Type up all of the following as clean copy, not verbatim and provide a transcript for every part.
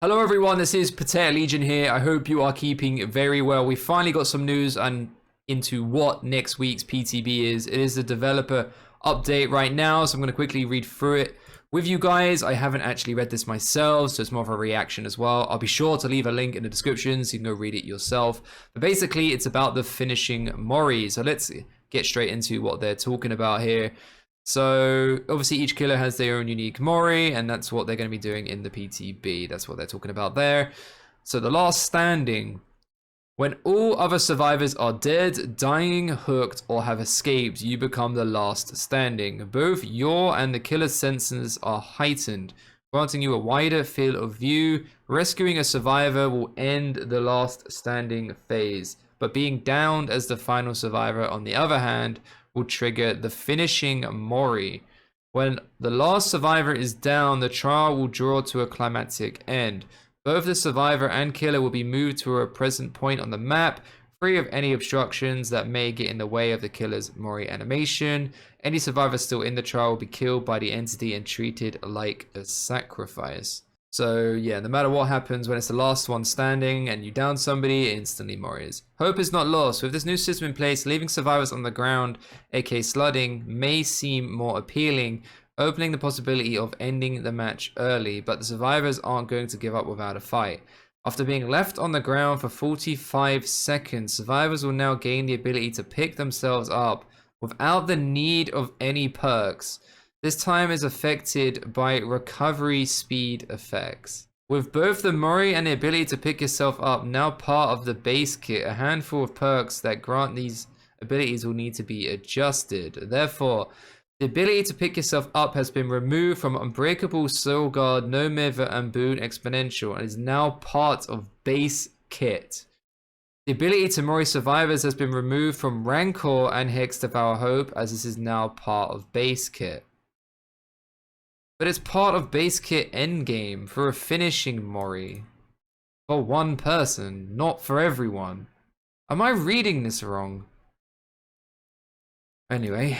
Hello everyone, this is PotatoLegion here. I hope you are keeping very well. We finally got some news and into what next week's PTB is. It is the developer update right now, so I'm going to quickly read through it with you guys. I haven't actually read this myself, so it's more of a reaction as well. I'll be sure to leave a link in the description so you can go read it yourself. But basically, it's about the finishing Mori. So let's get straight into what they're talking about here. So obviously each killer has their own unique Mori, and that's what they're going to be doing in the PTB. That's what they're talking about there. So the last standing. When all other survivors are dead, dying, hooked, or have escaped, you become the last standing. Both your and the killer's senses are heightened, granting you a wider field of view. Rescuing a survivor will end the last standing phase, but being downed as the final survivor, on the other hand, will trigger the finishing Mori. When the last survivor is down, the trial will draw to a climactic end. Both the survivor and killer will be moved to a present point on the map, free of any obstructions that may get in the way of the killer's Mori animation. Any survivor still in the trial will be killed by the entity and treated like a sacrifice. So yeah, no matter what happens, when it's the last one standing and you down somebody, it instantly Moris. Hope is not lost. With this new system in place, leaving survivors on the ground, aka slugging, may seem more appealing, opening the possibility of ending the match early, but the survivors aren't going to give up without a fight. After being left on the ground for 45 seconds, survivors will now gain the ability to pick themselves up without the need of any perks. This time is affected by recovery speed effects. With both the Mori and the ability to pick yourself up now part of the base kit, a handful of perks that grant these abilities will need to be adjusted. Therefore, the ability to pick yourself up has been removed from Unbreakable, Soul Guard, No Mirror, and Boon Exponential, and is now part of base kit. The ability to Mori survivors has been removed from Rancor and Hex Devour Hope, as this is now part of base kit. But it's part of base kit endgame for a finishing Mori. For one person, not for everyone. Am I reading this wrong? Anyway.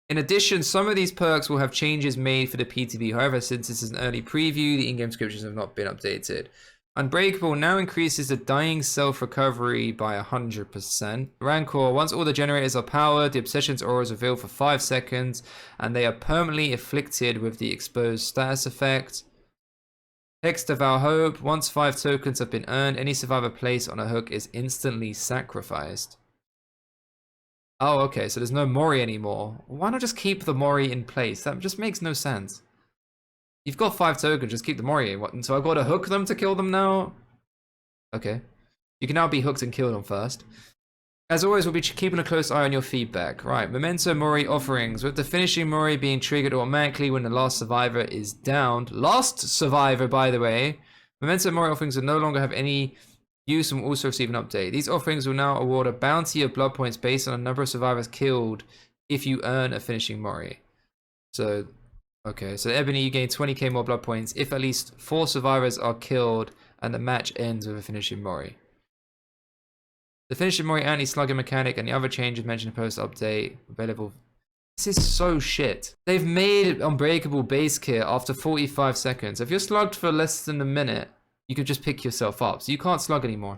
In addition, some of these perks will have changes made for the PTB. However, since this is an early preview, the in-game descriptions have not been updated. Unbreakable now increases the dying self-recovery by 100%. Rancor, once all the generators are powered, the Obsession's aura is revealed for 5 seconds, and they are permanently afflicted with the exposed status effect. Hex Devour Hope, once 5 tokens have been earned, any survivor placed on a hook is instantly sacrificed. Oh, okay, so there's no Mori anymore. Why not just keep the Mori in place? That just makes no sense. You've got 5 tokens, just keep the Mori. What, so I've got to hook them to kill them now? Okay. You can now be hooked and killed them first. As always, we'll be keeping a close eye on your feedback. Right, Memento Mori offerings. With the finishing Mori being triggered automatically when the last survivor is downed. Last survivor, by the way. Memento Mori offerings will no longer have any use and will also receive an update. These offerings will now award a bounty of blood points based on the number of survivors killed if you earn a finishing Mori. So, okay, so Ebony, you gain 20k more blood points if at least 4 survivors are killed and the match ends with a finishing Mori. The finishing Mori anti-slugging mechanic and the other changes mentioned in post-update available. This is so shit. They've made Unbreakable base kit after 45 seconds. If you're slugged for less than a minute, you can just pick yourself up, so you can't slug anymore.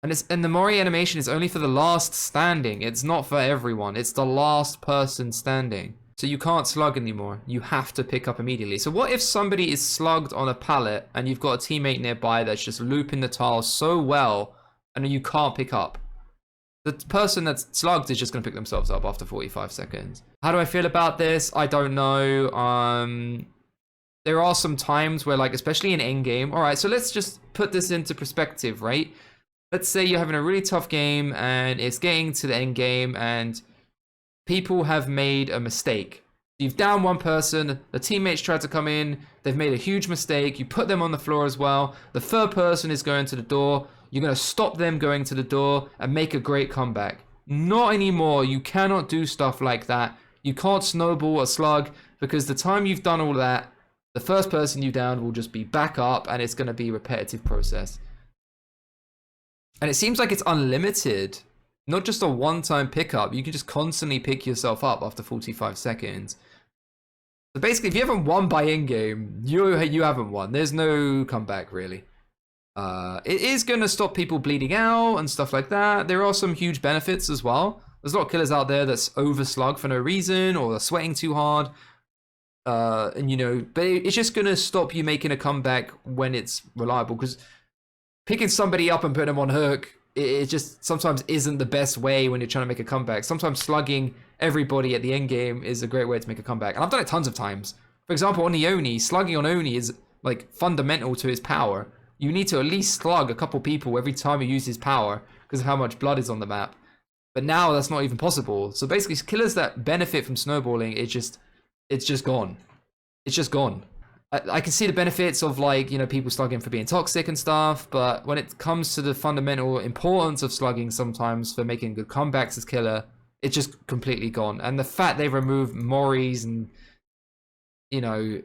And the Mori animation is only for the last standing. It's not for everyone. It's the last person standing. So you can't slug anymore. You have to pick up immediately. So what if somebody is slugged on a pallet and you've got a teammate nearby that's just looping the tiles so well and you can't pick up? The person that's slugged is just going to pick themselves up after 45 seconds. How do I feel about this? I don't know. There are some times where, like, especially in endgame. All right, so let's just put this into perspective, right? Let's say you're having a really tough game and it's getting to the end game and people have made a mistake. You've downed one person, the teammates tried to come in, they've made a huge mistake, you put them on the floor as well. The third person is going to the door, you're going to stop them going to the door and make a great comeback. Not anymore, you cannot do stuff like that. You can't snowball a slug because the time you've done all that, the first person you downed will just be back up and it's going to be a repetitive process. And it seems like it's unlimited. Not just a one-time pickup. You can just constantly pick yourself up after 45 seconds. So basically, if you haven't won by in-game, you haven't won. There's no comeback, really. It is going to stop people bleeding out and stuff like that. There are some huge benefits as well. There's a lot of killers out there that's over-slugged for no reason, or they're sweating too hard. And, you know, but it's just going to stop you making a comeback when it's reliable. Because picking somebody up and putting them on hook, it just sometimes isn't the best way when you're trying to make a comeback. Sometimes slugging everybody at the end game is a great way to make a comeback. And I've done it tons of times. For example, on the Oni, slugging on Oni is like fundamental to his power. You need to at least slug a couple people every time you use his power because of how much blood is on the map. But now that's not even possible. So basically, killers that benefit from snowballing, it's just gone. It's just gone. I can see the benefits of, like, you know, people slugging for being toxic and stuff, but when it comes to the fundamental importance of slugging sometimes for making good comebacks as killer, it's just completely gone. And the fact they've removed moris and, you know,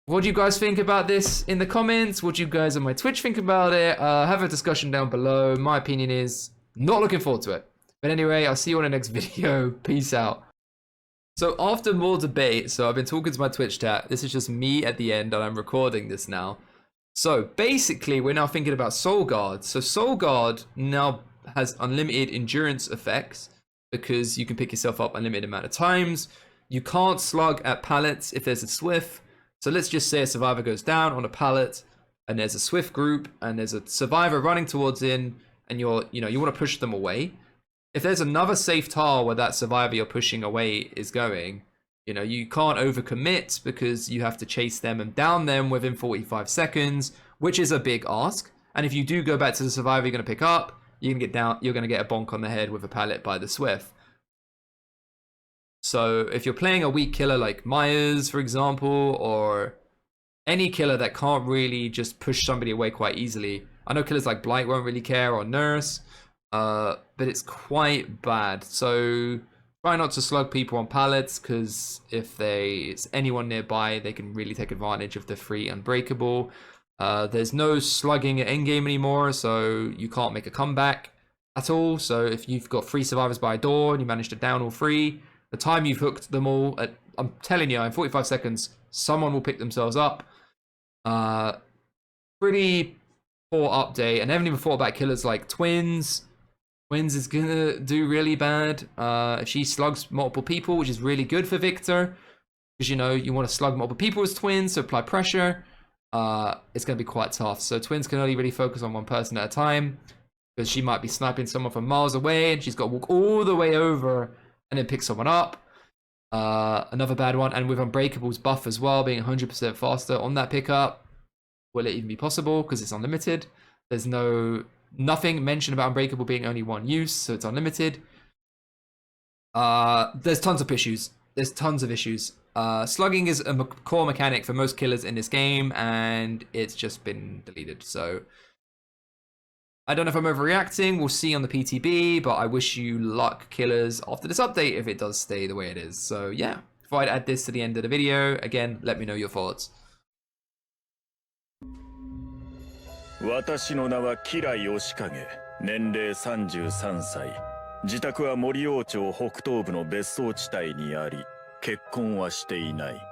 what do you guys think about this in the comments? What do you guys on my Twitch think about it? Have a discussion down below. My opinion is not looking forward to it. But anyway, I'll see you on the next video. Peace out. So after more debate, so I've been talking to my Twitch chat. This is just me at the end, and I'm recording this now. So basically, we're now thinking about Soul Guard. So Soul Guard now has unlimited endurance effects because you can pick yourself up unlimited amount of times. You can't slug at pallets if there's a swift. So let's just say a survivor goes down on a pallet, and there's a swift group, and there's a survivor running towards in, and you want to push them away. If there's another safe tile where that survivor you're pushing away is going, you know, you can't overcommit because you have to chase them and down them within 45 seconds, which is a big ask. And if you do go back to the survivor you're going to pick up, you're going to get a bonk on the head with a pallet by the swift. So if you're playing a weak killer like Myers, for example, or any killer that can't really just push somebody away quite easily, I know killers like Blight won't really care, or Nurse, but it's quite bad. So try not to slug people on pallets, because if it's anyone nearby, they can really take advantage of the free Unbreakable. There's no slugging at endgame anymore, so you can't make a comeback at all. So if you've got 3 survivors by a door and you manage to down all 3, the time you've hooked them all, I'm telling you, in 45 seconds, someone will pick themselves up. Pretty poor update, and I haven't even thought about killers like Twins. Twins is gonna do really bad if she slugs multiple people, which is really good for Victor, because, you know, you want to slug multiple people as Twins, so apply pressure. It's gonna be quite tough. So Twins can only really focus on one person at a time, because she might be sniping someone from miles away, and she's got to walk all the way over and then pick someone up. Another bad one, and with Unbreakable's buff as well, being 100% faster on that pickup, will it even be possible? Because it's unlimited. There's nothing mentioned about Unbreakable being only one use, so it's unlimited. There's tons of issues. Slugging is a core mechanic for most killers in this game, and it's just been deleted. So I don't know if I'm overreacting. We'll see on the PTB, but I wish you luck, killers, after this update if it does stay the way it is. So yeah, if I'd add this to the end of the video, again, let me know your thoughts. 私の名は吉良義景、年齢33歳、自宅は森王町北東部の別荘地帯にあり、結婚はしていない。